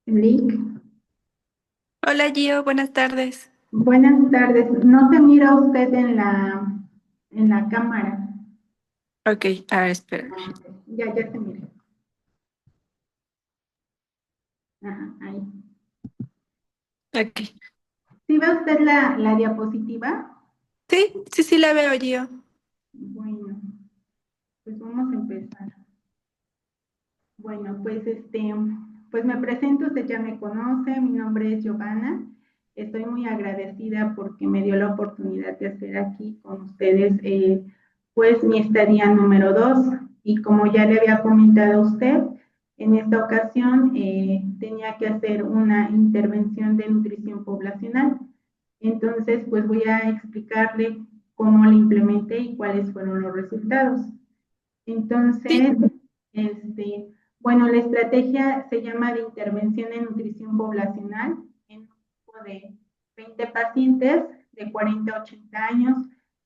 Lick, Hola Gio, buenas tardes. buenas tardes. No se mira usted en la cámara. Ok, a ver, espérame. Ya se mira. Ajá, ahí. Ok. ¿Sí ve usted la diapositiva? Sí, la veo Gio. Bueno, pues vamos a empezar. Bueno, pues me presento, usted ya me conoce, mi nombre es Giovanna. Estoy muy agradecida porque me dio la oportunidad de hacer aquí con ustedes, pues mi estadía número 2. Y como ya le había comentado a usted, en esta ocasión tenía que hacer una intervención de nutrición poblacional. Entonces, pues voy a explicarle cómo la implementé y cuáles fueron los resultados. Sí, Entonces, este, bueno, la estrategia se llama de intervención en nutrición poblacional en un grupo de 20 pacientes de 40 a 80 años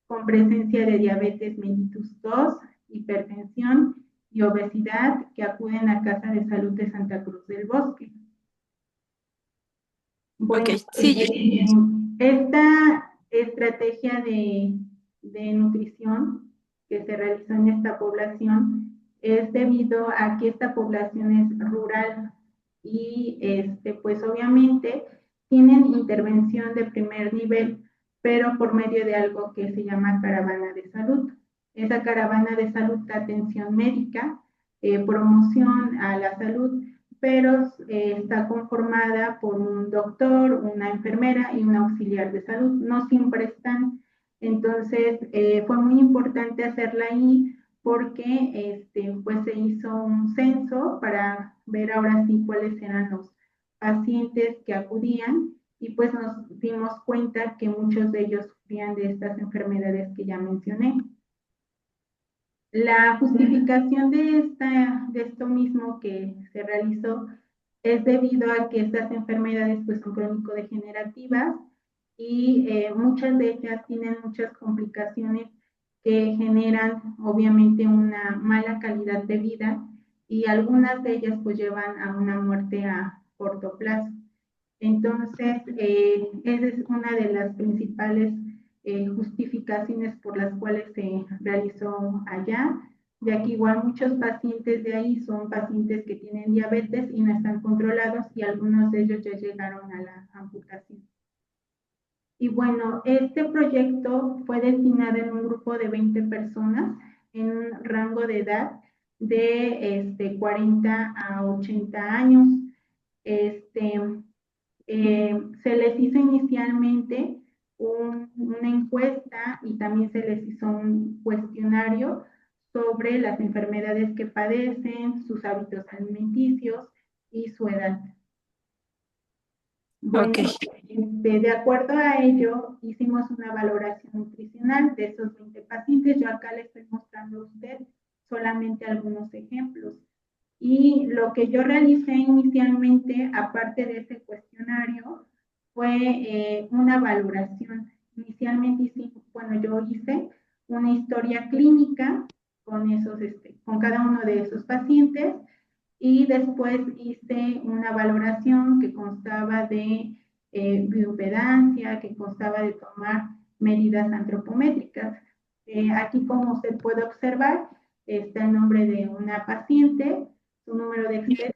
con presencia de diabetes mellitus 2, hipertensión y obesidad que acuden a Casa de Salud de Santa Cruz del Bosque. ok, Bueno, sí, Gio. esta estrategia de nutrición que se realizó en esta población es debido a que esta población es rural y pues obviamente tienen intervención de primer nivel, pero por medio de algo que se llama caravana de salud. Esa caravana de salud da atención médica, promoción a la salud, pero está conformada por un doctor, una enfermera y un auxiliar de salud. No siempre están. Entonces, fue muy importante hacerla ahí porque pues se hizo un censo para ver ahora sí cuáles eran los pacientes que acudían y pues nos dimos cuenta que muchos de ellos sufrían de estas enfermedades que ya mencioné. La justificación de esto mismo que se realizó es debido a que estas enfermedades pues, son crónico-degenerativas y muchas de ellas tienen muchas complicaciones que generan obviamente una mala calidad de vida y algunas de ellas pues llevan a una muerte a corto plazo. Entonces, esa es una de las principales justificaciones por las cuales se realizó allá, ya que igual muchos pacientes de ahí son pacientes que tienen diabetes y no están controlados y algunos de ellos ya llegaron a la amputación. Y bueno, este proyecto fue destinado en un grupo de 20 personas en un rango de edad de 40 a 80 años. Este, se les hizo inicialmente una encuesta y también se les hizo un cuestionario sobre las enfermedades que padecen, sus hábitos alimenticios y su edad. Bueno, Ok, de acuerdo a ello, hicimos una valoración nutricional de esos 20 pacientes. Yo acá le estoy mostrando a usted solamente algunos ejemplos. Y lo que yo realicé inicialmente, aparte de ese cuestionario, fue una valoración. Inicialmente bueno, yo hice una historia clínica con cada uno de esos pacientes y después hice una valoración que constaba de bioimpedancia, que constaba de tomar medidas antropométricas. Aquí, como se puede observar, está el nombre de una paciente, su número de expediente,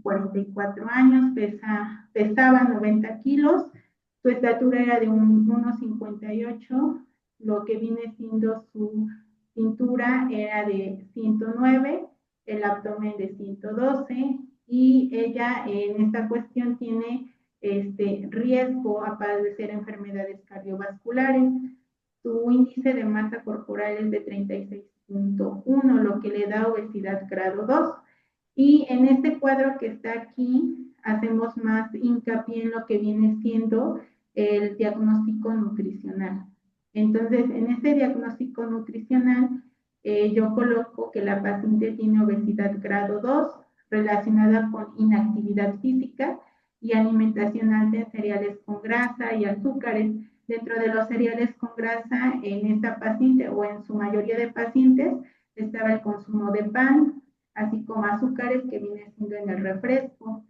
44 años, pesaba 90 kilos, su estatura era de 1,58, lo que viene siendo su cintura era de 109, el abdomen de 112 y ella en esta cuestión tiene riesgo a padecer enfermedades cardiovasculares. Su índice de masa corporal es de 36,1, lo que le da obesidad grado 2. Y en este cuadro que está aquí, hacemos más hincapié en lo que viene siendo el diagnóstico nutricional. Entonces, en este diagnóstico nutricional, yo coloco que la paciente tiene obesidad grado 2 relacionada con inactividad física y alimentación alta en cereales con grasa y azúcares. Dentro de los cereales con grasa, en esta paciente o en su mayoría de pacientes, estaba el consumo de pan, así como azúcares que viene siendo en el refresco.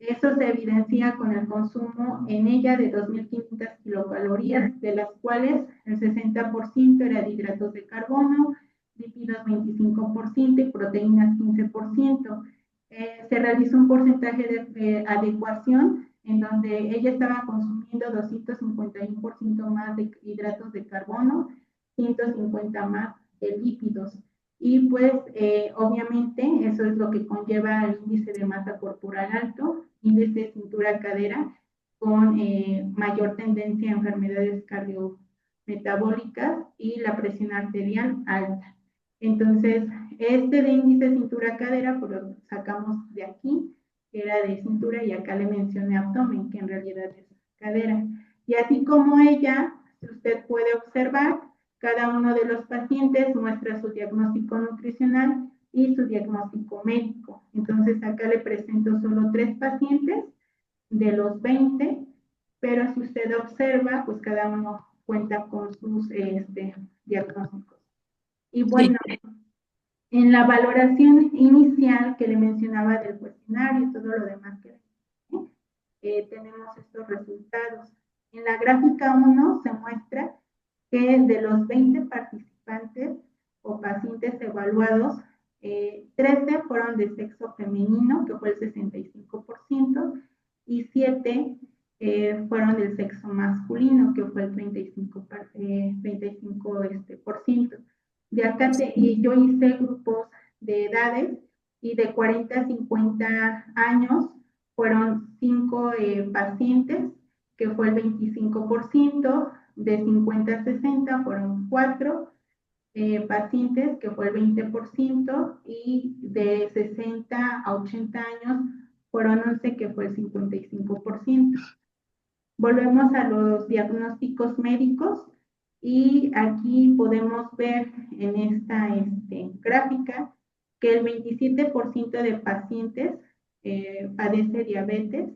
Eso se evidencia con el consumo en ella de 2.500 kilocalorías, de las cuales el 60% era de hidratos de carbono, lípidos 25% y proteínas 15%. Se realizó un porcentaje de adecuación en donde ella estaba consumiendo 251% más de hidratos de carbono, 150 más de lípidos. Y pues obviamente eso es lo que conlleva el índice de masa corporal alto, índice de cintura-cadera, con mayor tendencia a enfermedades cardiometabólicas y la presión arterial alta. Entonces, este de índice de cintura-cadera, pues lo sacamos de aquí, que era de cintura, y acá le mencioné abdomen, que en realidad es cadera. Y así como ella, usted puede observar, cada uno de los pacientes muestra su diagnóstico nutricional y su diagnóstico médico. Entonces, acá le presento solo 3 pacientes de los 20, pero si usted observa, pues cada uno cuenta con sus diagnósticos. Y bueno, Sí. en la valoración inicial que le mencionaba del cuestionario y todo lo demás que tenemos estos resultados. En la gráfica 1 se muestra que de los 20 participantes o pacientes evaluados, 13 fueron de sexo femenino, que fue el 65%, y 7 fueron del sexo masculino, que fue el 35%. De acá yo hice grupos de edades y de 40 a 50 años fueron 5 pacientes, que fue el 25%, de 50 a 60 fueron 4 pacientes, que fue el 20%, y de 60 a 80 años fueron 11, que fue el 55%. Volvemos a los diagnósticos médicos y aquí podemos ver en esta gráfica que el 27% de pacientes padece diabetes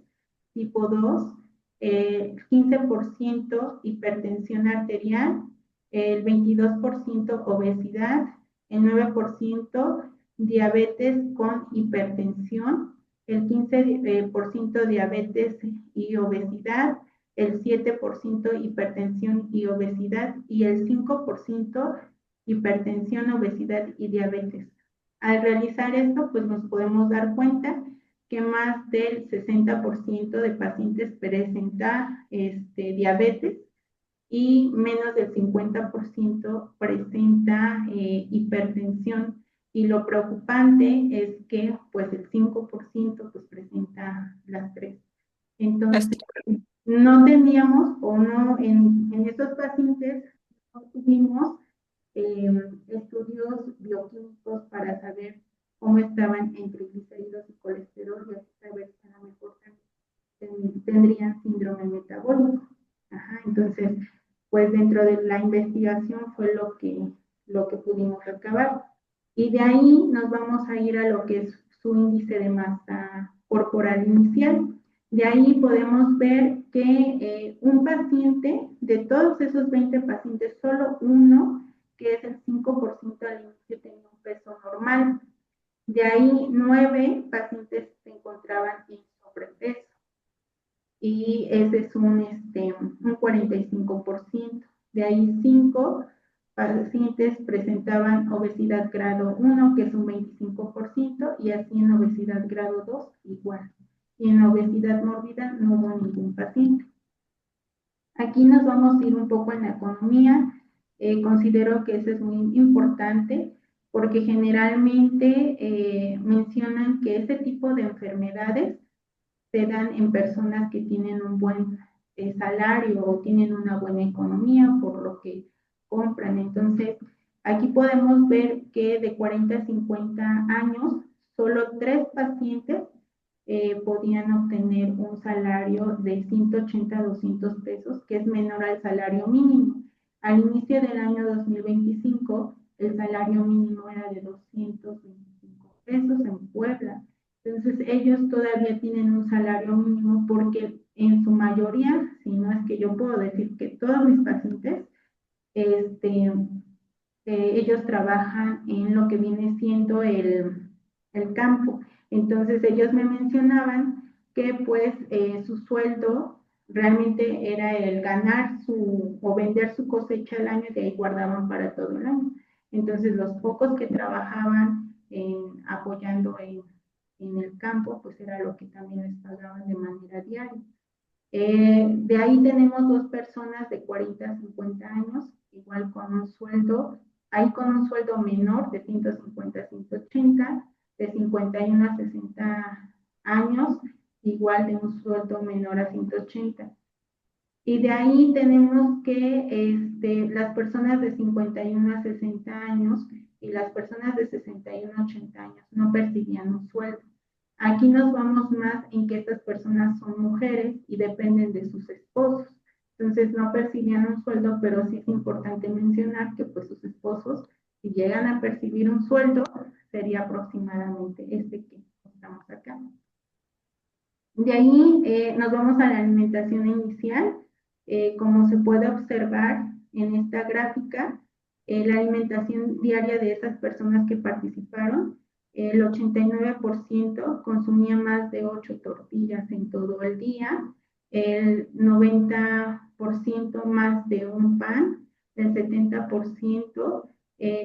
tipo 2, 15% hipertensión arterial, el 22% obesidad, el 9% diabetes con hipertensión, el 15% diabetes y obesidad, el 7% hipertensión y obesidad y el 5% hipertensión, obesidad y diabetes. Al realizar esto, pues nos podemos dar cuenta que más del 60% de pacientes presenta diabetes y menos del 50% presenta hipertensión. Y lo preocupante es que pues el 5% pues presenta las 3. Entonces, no teníamos o no, en estos pacientes no tuvimos estudios bioquímicos para saber cómo estaban en triglicéridos y colesterol, y así saber si a lo mejor tendrían síndrome metabólico. Ajá, entonces, pues dentro de la investigación fue lo que pudimos recabar. Y de ahí nos vamos a ir a lo que es su índice de masa corporal inicial. De ahí podemos ver que un paciente, de todos esos 20 pacientes, solo uno, que es el 5% al inicio, tenía un peso normal. De ahí 9 pacientes se encontraban en sobrepeso. Y ese es un 45%. De ahí 5 pacientes presentaban obesidad grado 1, que es un 25%, y así en obesidad grado 2, igual. Y en obesidad mórbida no hubo ningún paciente. Aquí nos vamos a ir un poco en la economía. Considero que eso es muy importante porque generalmente mencionan que ese tipo de enfermedades se dan en personas que tienen un buen salario o tienen una buena economía por lo que compran. Entonces, aquí podemos ver que de 40 a 50 años, solo 3 pacientes podían obtener un salario de 180 a 200 pesos, que es menor al salario mínimo. Al inicio del año 2025, el salario mínimo era de 225 pesos en Puebla. Entonces, ellos todavía tienen un salario mínimo porque en su mayoría, si no es que yo puedo decir que todos mis pacientes, ellos trabajan en lo que viene siendo el campo. Entonces, ellos me mencionaban que pues su sueldo realmente era el ganar o vender su cosecha al año y de ahí guardaban para todo el año. Entonces los pocos que trabajaban apoyando en el campo, pues era lo que también les pagaban de manera diaria. De ahí tenemos dos personas de 40 a 50 años, igual con un sueldo, ahí con un sueldo menor de 150 a 180, de 51 a 60 años, igual de un sueldo menor a 180. Y de ahí tenemos que las personas de 51 a 60 años y las personas de 61 a 80 años no percibían un sueldo. Aquí nos vamos más en que estas personas son mujeres y dependen de sus esposos. Entonces no percibían un sueldo, pero sí es importante mencionar que pues sus esposos, si llegan a percibir un sueldo, sería aproximadamente este que estamos acá. De ahí nos vamos a la alimentación inicial. Como se puede observar en esta gráfica, la alimentación diaria de esas personas que participaron, el 89% consumía más de 8 tortillas en todo el día, el 90% más de un pan, el 70%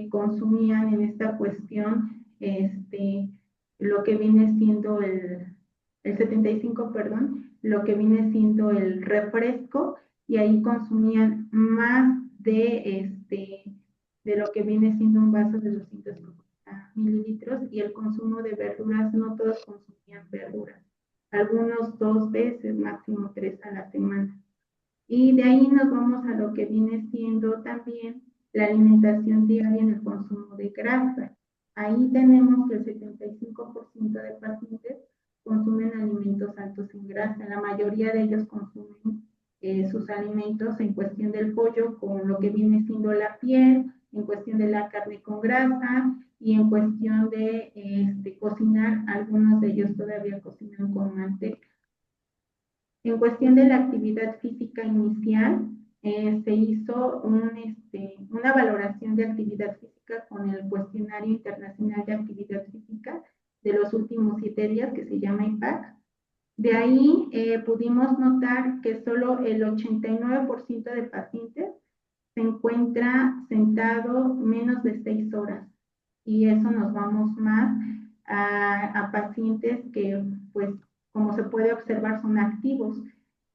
consumían en esta cuestión lo que viene siendo el 75, perdón, lo que viene siendo el refresco, y ahí consumían más de lo que viene siendo un vaso de 250 mililitros, y el consumo de verduras, no todos consumían verduras, algunos 2 veces, máximo 3 a la semana. Y de ahí nos vamos a lo que viene siendo también la alimentación diaria en el consumo de grasa. Ahí tenemos que el 75% de pacientes consumen alimentos altos en grasa. La mayoría de ellos consumen sus alimentos en cuestión del pollo con lo que viene siendo la piel, en cuestión de la carne con grasa y en cuestión de cocinar, algunos de ellos todavía cocinan con manteca. En cuestión de la actividad física inicial, se hizo una valoración de actividad física con el Cuestionario Internacional de Actividad Física de los últimos 7 días, que se llama IPAC. De ahí pudimos notar que solo el 89% de pacientes se encuentra sentado menos de 6 horas. Y eso nos vamos más a pacientes que, pues, como se puede observar, son activos.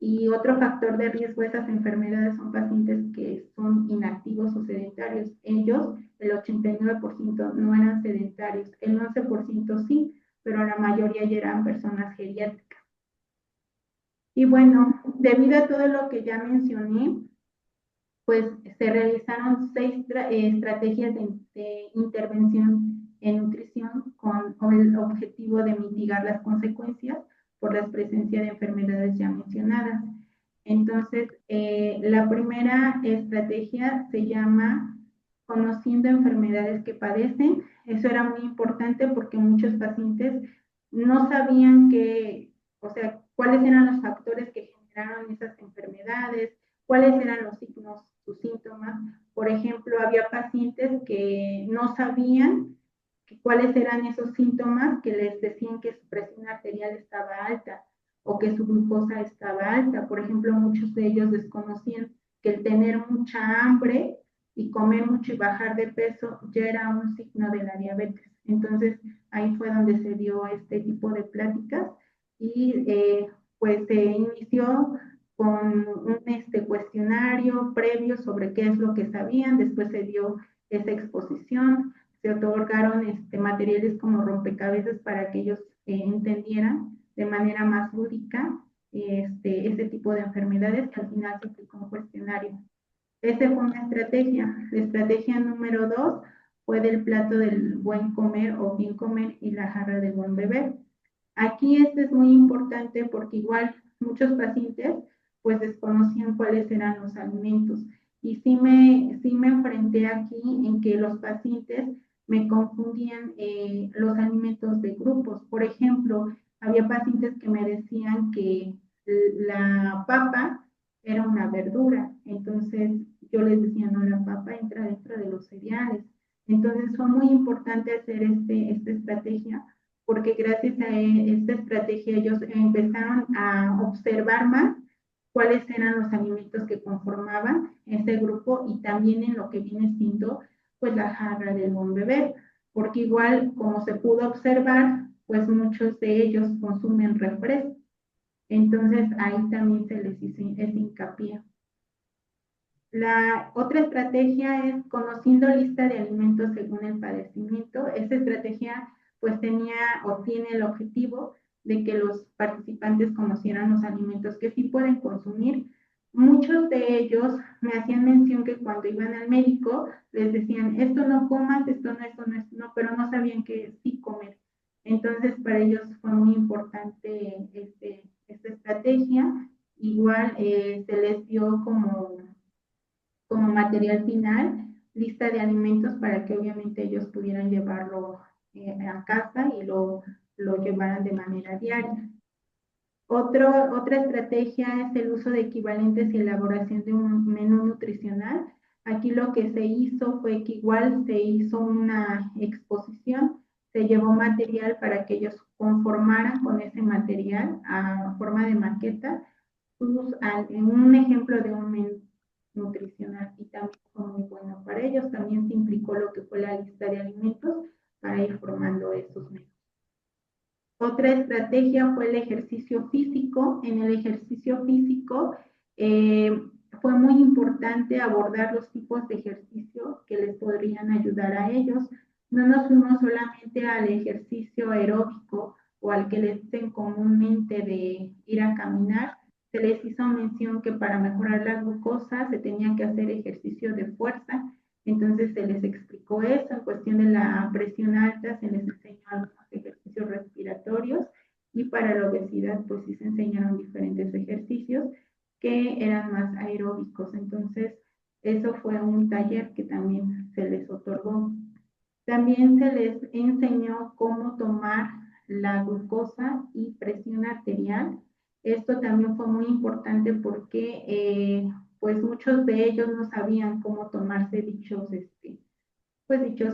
Y otro factor de riesgo de esas enfermedades son pacientes que son inactivos o sedentarios. Ellos, el 89% no eran sedentarios, el 11% sí, pero la mayoría ya eran personas geriátricas. Y bueno, debido a todo lo que ya mencioné, pues se realizaron 6 estrategias de intervención en nutrición con el objetivo de mitigar las consecuencias por la presencia de enfermedades ya mencionadas. Entonces, la primera estrategia se llama conociendo enfermedades que padecen. Eso era muy importante porque muchos pacientes no sabían cuáles eran los factores que generaron esas enfermedades, cuáles eran los signos, sus síntomas. Por ejemplo, había pacientes que no sabían cuáles eran esos síntomas que les decían que su presión arterial estaba alta o que su glucosa estaba alta. Por ejemplo, muchos de ellos desconocían que el tener mucha hambre y comer mucho y bajar de peso ya era un signo de la diabetes. Entonces, ahí fue donde se dio este tipo de pláticas y pues se inició con un cuestionario previo sobre qué es lo que sabían, después se dio esa exposición, se otorgaron materiales como rompecabezas para que ellos entendieran de manera más lúdica este tipo de enfermedades, que al final se aplicó un cuestionario. Esa fue una estrategia. La estrategia número 2 fue del plato del buen comer o bien comer y la jarra del buen beber. Aquí es muy importante porque igual muchos pacientes pues desconocían cuáles eran los alimentos. Y sí me enfrenté aquí en que los pacientes me confundían los alimentos de grupos. Por ejemplo, había pacientes que me decían que la papa era una verdura. Entonces yo les decía, no, la papa entra dentro de los cereales. Entonces fue muy importante hacer esta estrategia porque gracias a esta estrategia ellos empezaron a observar más cuáles eran los alimentos que conformaban ese grupo y también en lo que viene siendo pues la jarra del buen beber, porque igual como se pudo observar, pues muchos de ellos consumen refresco. Entonces ahí también se les hizo ese hincapié. La otra estrategia es conociendo lista de alimentos según el padecimiento. Esta estrategia pues tenía o tiene el objetivo de que los participantes conocieran los alimentos que sí pueden consumir. Muchos de ellos me hacían mención que cuando iban al médico les decían, esto no comas, esto no, pero no sabían que sí comer. Entonces para ellos fue muy importante esta estrategia. Igual se les dio como material final, lista de alimentos para que obviamente ellos pudieran llevarlo a casa y lo llevaran de manera diaria. Otra estrategia es el uso de equivalentes y elaboración de un menú nutricional. Aquí lo que se hizo fue que igual se hizo una exposición, se llevó material para que ellos conformaran con ese material a forma de maqueta en un ejemplo de un menú nutricional y también fue muy bueno para ellos. También se implicó lo que fue la lista de alimentos para ir formando esos menús. Otra estrategia fue el ejercicio físico. En el ejercicio físico fue muy importante abordar los tipos de ejercicio que les podrían ayudar a ellos. No nos fuimos solamente al ejercicio aeróbico o al que les dicen comúnmente de ir a caminar. Se les hizo mención que para mejorar la glucosa se tenía que hacer ejercicio de fuerza. Entonces se les explicó eso. En cuestión de la presión alta se les enseñó algunos ejercicios respiratorios y para la obesidad pues sí se enseñaron diferentes ejercicios que eran más aeróbicos. Entonces eso fue un taller que también se les otorgó. También se les enseñó cómo tomar la glucosa y presión arterial. Esto también fue muy importante porque pues muchos de ellos no sabían cómo tomarse dichos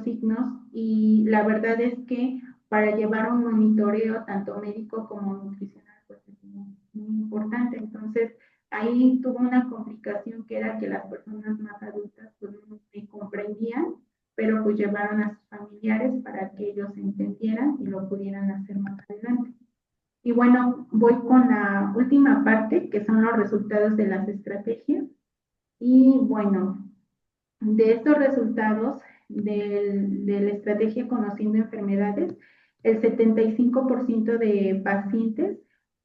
signos y la verdad es que para llevar un monitoreo tanto médico como nutricional pues es muy importante. Entonces ahí tuvo una complicación que era que las personas más adultas pues no me comprendían, pero pues llevaron a sus familiares para que ellos entendieran y lo pudieran hacer más adelante. Y bueno, voy con la última parte, que son los resultados de las estrategias. Y bueno, de estos resultados de la estrategia Conociendo Enfermedades, el 75% de pacientes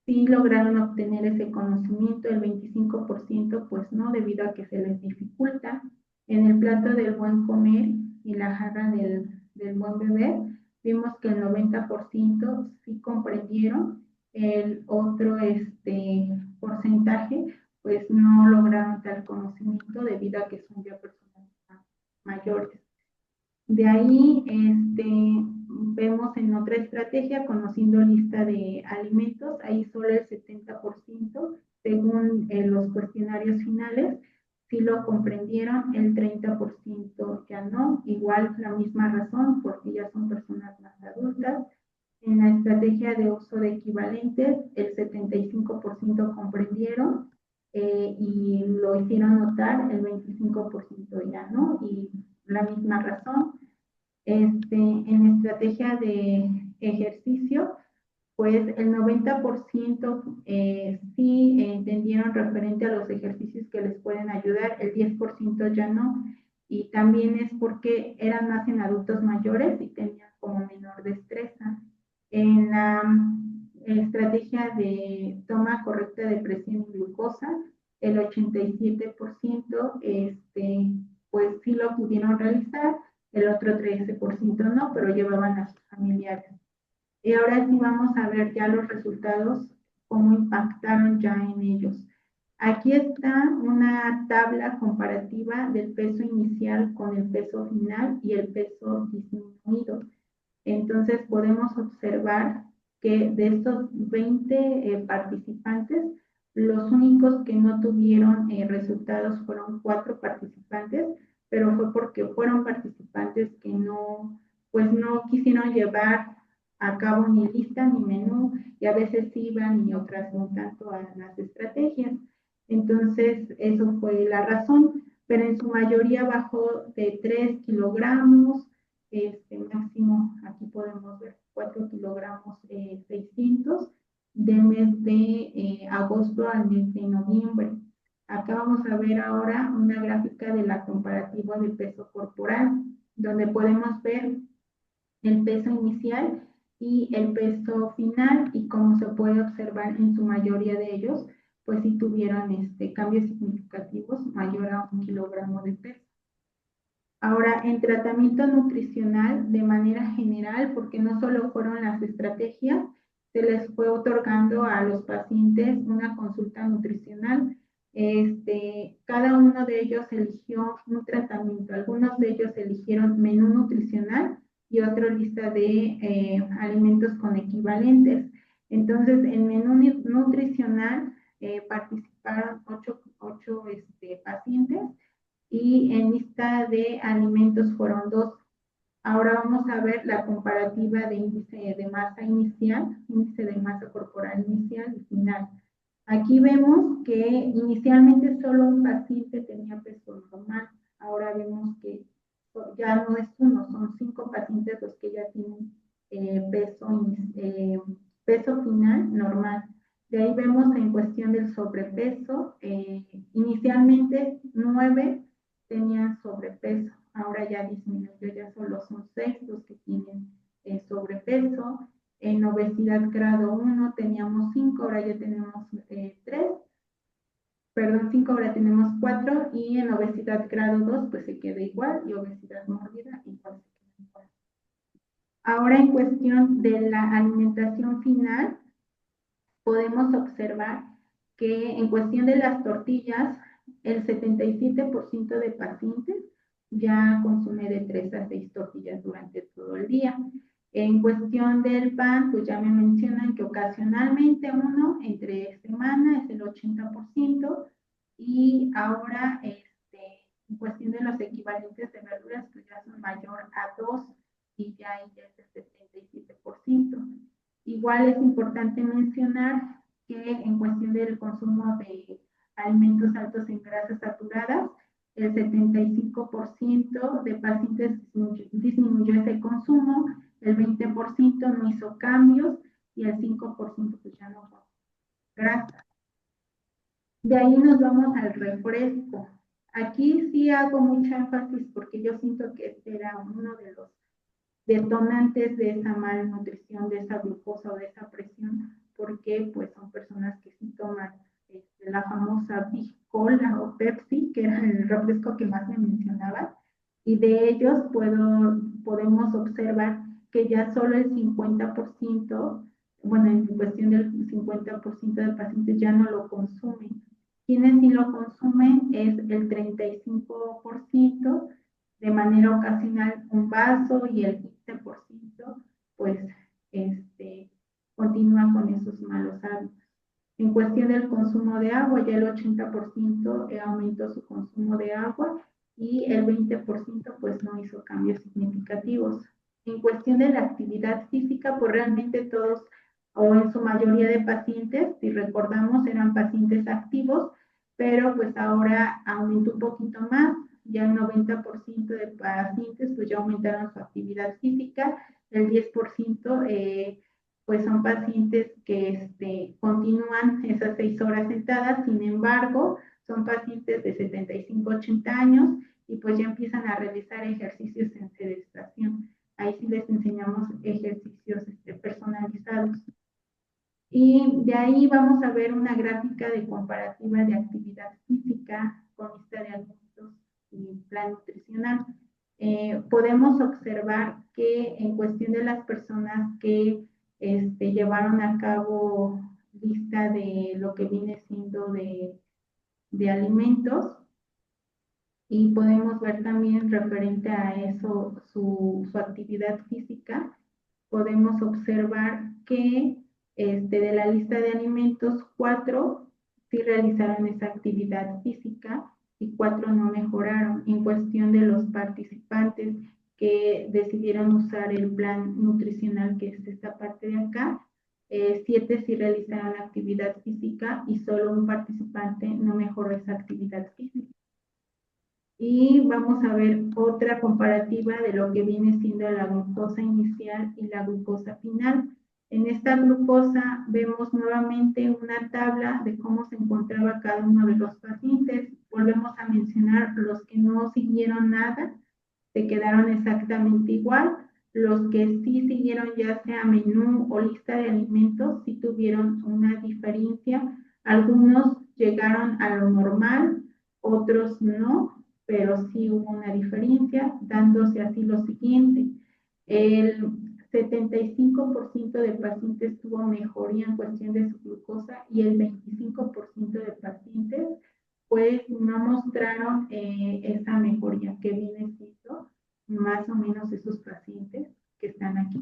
sí lograron obtener ese conocimiento, el 25% pues no, debido a que se les dificulta. En el plato del buen comer y la jarra del buen beber, vimos que el 90% sí comprendieron, el otro porcentaje pues no lograron tal conocimiento debido a que son ya personas mayores. De ahí vemos en otra estrategia, conociendo lista de alimentos, ahí solo el 70%, según los cuestionarios finales, sí lo comprendieron, el 30% ya no, igual la misma razón, porque ya son personas más adultas. En la estrategia de uso de equivalentes, el 75% comprendieron y lo hicieron notar, el 25% ya no, y la misma razón. En estrategia de ejercicio, pues el 90% sí entendieron referente a los ejercicios que les pueden ayudar, el 10% ya no, y también es porque eran más en adultos mayores y tenían como menor destreza. En la estrategia de toma correcta de presión y glucosa, el 87% pues sí lo pudieron realizar, el otro 13% no, pero llevaban a sus familiares. Y ahora sí vamos a ver ya los resultados, cómo impactaron ya en ellos. Aquí está una tabla comparativa del peso inicial con el peso final y el peso disminuido. Entonces podemos observar que de estos 20 participantes, los únicos que no tuvieron resultados fueron 4 participantes, pero fue porque fueron participantes que no, pues no quisieron llevar a cabo ni lista ni menú, y a veces iban y otras no tanto a las estrategias. Entonces, eso fue la razón, pero en su mayoría bajó de 3 kilogramos, máximo, aquí podemos ver 4 kilogramos 600, del mes de agosto al mes de noviembre. Acá vamos a ver ahora una gráfica de la comparativa de peso corporal, donde podemos ver el peso inicial y el peso final, y como se puede observar en su mayoría de ellos, pues sí tuvieron cambios significativos mayor a 1 kilogramo de peso. Ahora, en tratamiento nutricional, de manera general, porque no solo fueron las estrategias, se les fue otorgando a los pacientes una consulta nutricional. Cada uno de ellos eligió un tratamiento. Algunos de ellos eligieron menú nutricional y otra lista de alimentos con equivalentes. Entonces, en menú nutricional participaron ocho pacientes, y en lista de alimentos fueron 2. Ahora vamos a ver la comparativa de índice de masa inicial, índice de masa corporal inicial y final. Aquí vemos que inicialmente solo un paciente tenía peso normal. Ahora vemos que ya no es uno, son 5 pacientes los que ya tienen peso final normal. De ahí vemos en cuestión del sobrepeso, inicialmente 9 tenían sobrepeso, ahora ya disminuyó, ya solo son 6 los que tienen sobrepeso. En obesidad grado 1 teníamos 5, ahora ya tenemos 3, perdón, 5, ahora tenemos 4, y en obesidad grado 2 pues se queda igual, y obesidad mórbida igual se queda igual. Ahora, en cuestión de la alimentación final, podemos observar que en cuestión de las tortillas, el 77% de pacientes ya consume de 3 a 6 tortillas durante todo el día. En cuestión del pan, pues ya me mencionan que ocasionalmente uno entre semana es el 80%, y ahora en cuestión de los equivalentes de verduras, pues ya son mayor a 2, y ya es el 77%. Igual es importante mencionar que en cuestión del consumo de alimentos altos en grasas saturadas, el 75% de pacientes disminuyó ese consumo, el 20% no hizo cambios, y el 5% pues ya no grasa. De ahí nos vamos al refresco. Aquí sí hago mucho énfasis porque yo siento que este era uno de los detonantes de esa malnutrición, de esa glucosa o de esa presión, porque pues son personas que sí toman la famosa Big Cola o Pepsi, que era el refresco que más me mencionaba, y de ellos podemos observar que ya solo el 50%, bueno, en cuestión del 50% de pacientes ya no lo consumen. Quienes sí lo consumen es el 35%, de manera ocasional un vaso, y el 15% pues continúa con esos malos hábitos. En cuestión del consumo de agua, ya el 80% aumentó su consumo de agua, y el 20% pues no hizo cambios significativos. En cuestión de la actividad física, pues realmente todos, o en su mayoría de pacientes, si recordamos, eran pacientes activos, pero pues ahora aumentó un poquito más, ya el 90% de pacientes pues ya aumentaron su actividad física, el 10% pues son pacientes que continúan esas 6 horas sentadas. Sin embargo, son pacientes de 75, 80 años, y pues ya empiezan a realizar ejercicios en sedestación. Ahí sí les enseñamos ejercicios personalizados. Y de ahí vamos a ver una gráfica de comparativa de actividad física con lista de alimentos y plan nutricional. Podemos observar que en cuestión de las personas que llevaron a cabo lista de lo que viene siendo de alimentos, y podemos ver también referente a eso su actividad física, podemos observar que de la lista de alimentos, 4 sí realizaron esa actividad física y 4 no mejoraron. En cuestión de los participantes que decidieron usar el plan nutricional, que es esta parte de acá. 7 sí realizaron actividad física y solo un participante no mejoró esa actividad física. Y vamos a ver otra comparativa de lo que viene siendo la glucosa inicial y la glucosa final. En esta glucosa vemos nuevamente una tabla de cómo se encontraba cada uno de los pacientes. Volvemos a mencionar los que no siguieron nada, se quedaron exactamente igual. Los que sí siguieron ya sea menú o lista de alimentos, sí tuvieron una diferencia. Algunos llegaron a lo normal, otros no, pero sí hubo una diferencia, dándose así lo siguiente. El 75% de pacientes tuvo mejoría en cuestión de su glucosa y el 25% de pacientes pues no mostraron esa mejoría que viene siendo más o menos esos pacientes que están aquí.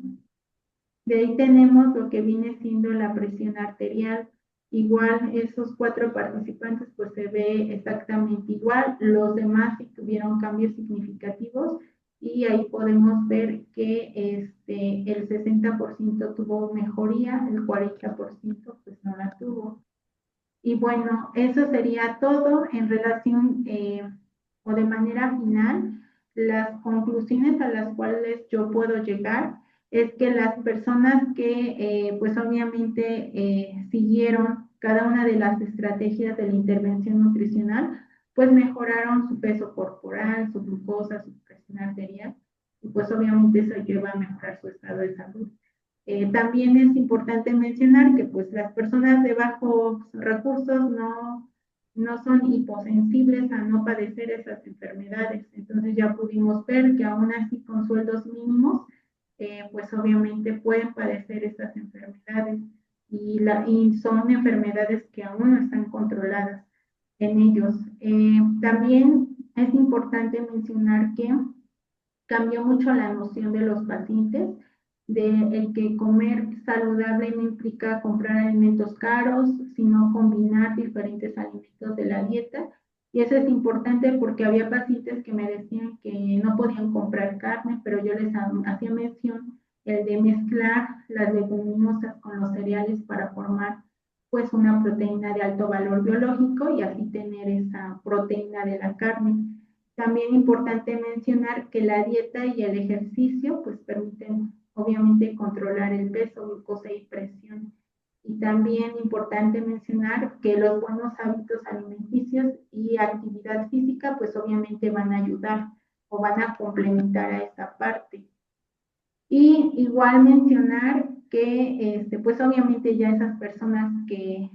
De ahí tenemos lo que viene siendo la presión arterial. Igual esos 4 participantes pues se ve exactamente igual. Los demás sí tuvieron cambios significativos y ahí podemos ver que el 60% tuvo mejoría, el 40% pues no la tuvo. Y bueno, eso sería todo en relación o de manera final. Las conclusiones a las cuales yo puedo llegar es que las personas que pues obviamente siguieron cada una de las estrategias de la intervención nutricional, pues mejoraron su peso corporal, su glucosa, su presión arterial, y pues obviamente eso lleva a mejorar su estado de salud. También es importante mencionar que pues las personas de bajos recursos no son hiposensibles a no padecer esas enfermedades. Entonces ya pudimos ver que aún así con sueldos mínimos, pues obviamente pueden padecer esas enfermedades y son enfermedades que aún no están controladas en ellos. También es importante mencionar que cambió mucho la noción de los pacientes, de el que comer saludable no implica comprar alimentos caros, sino combinar diferentes alimentos de la dieta. Y eso es importante porque había pacientes que me decían que no podían comprar carne, pero yo les hacía mención el de mezclar las leguminosas con los cereales para formar pues una proteína de alto valor biológico y así tener esa proteína de la carne. También importante mencionar que la dieta y el ejercicio pues permiten obviamente controlar el peso, glucosa y presión. Y también importante mencionar que los buenos hábitos alimenticios y actividad física pues obviamente van a ayudar o van a complementar a esta parte. Y igual mencionar que pues obviamente ya esas personas que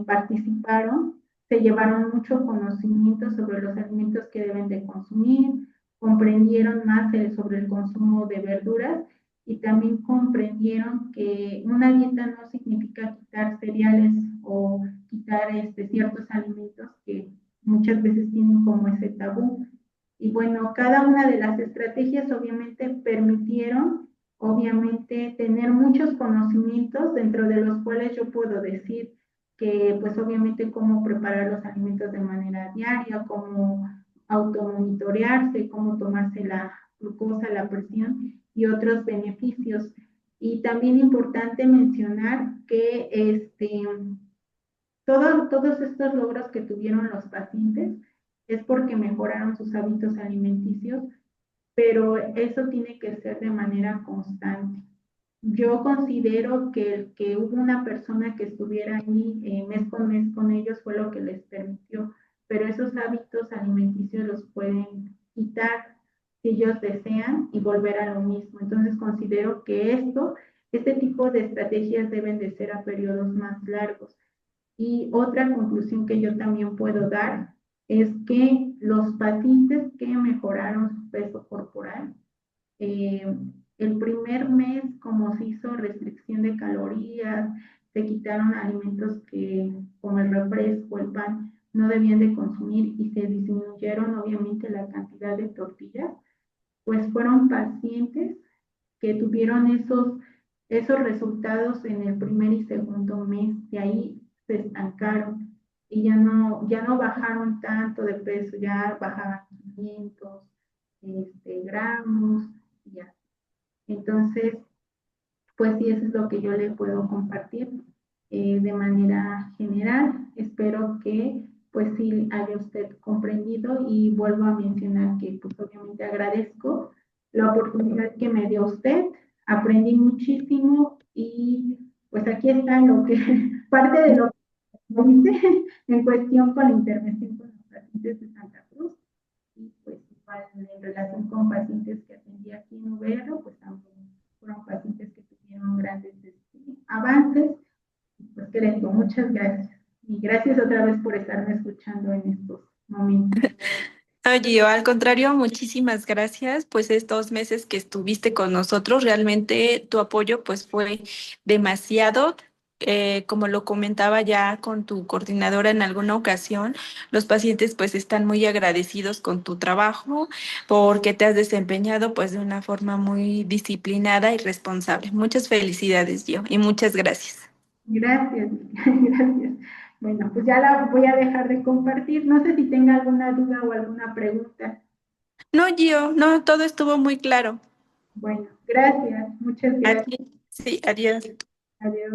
participaron se llevaron mucho conocimiento sobre los alimentos que deben de consumir, comprendieron más sobre el consumo de verduras y también comprendieron que una dieta no significa quitar cereales o quitar ciertos alimentos que muchas veces tienen como ese tabú. Y bueno, cada una de las estrategias obviamente permitieron, obviamente, tener muchos conocimientos, dentro de los cuales yo puedo decir que, pues obviamente, cómo preparar los alimentos de manera diaria, cómo automonitorearse, cómo tomarse la glucosa, la presión y otros beneficios. Y también importante mencionar que todos estos logros que tuvieron los pacientes es porque mejoraron sus hábitos alimenticios, pero eso tiene que ser de manera constante. Yo considero que el que hubo una persona que estuviera ahí mes con ellos fue lo que les permitió, pero esos hábitos alimenticios los pueden quitar si ellos desean y volver a lo mismo. Entonces considero que este tipo de estrategias deben de ser a periodos más largos. Y otra conclusión que yo también puedo dar es que los pacientes que mejoraron su peso corporal, el primer mes, como se hizo restricción de calorías, se quitaron alimentos que, como el refresco, el pan, no debían de consumir y se disminuyeron obviamente la cantidad de tortillas, pues fueron pacientes que tuvieron esos resultados en el primer y segundo mes. De ahí se estancaron y ya no bajaron tanto de peso, ya bajaban 500, gramos y así. Entonces, pues sí, eso es lo que yo le puedo compartir de manera general. Espero que pues sí haya usted comprendido y vuelvo a mencionar que pues obviamente agradezco la oportunidad que me dio usted, aprendí muchísimo y pues aquí está lo que, parte de lo que hice en cuestión con la intervención con los pacientes de Santa Cruz y pues igual en relación con pacientes que atendí aquí en UVR, pues también fueron pacientes que tuvieron grandes avances. Pues que les digo, muchas gracias. Y gracias otra vez por estarme escuchando en estos momentos. Oye, yo al contrario, muchísimas gracias. Pues estos meses que estuviste con nosotros, realmente tu apoyo pues fue demasiado. Como lo comentaba ya con tu coordinadora en alguna ocasión, los pacientes pues están muy agradecidos con tu trabajo porque te has desempeñado pues de una forma muy disciplinada y responsable. Muchas felicidades, yo, y muchas gracias. Gracias, gracias. Bueno, pues ya la voy a dejar de compartir. No sé si tenga alguna duda o alguna pregunta. No, Gio, no, todo estuvo muy claro. Bueno, gracias, muchas gracias. Aquí, sí, adiós. Adiós.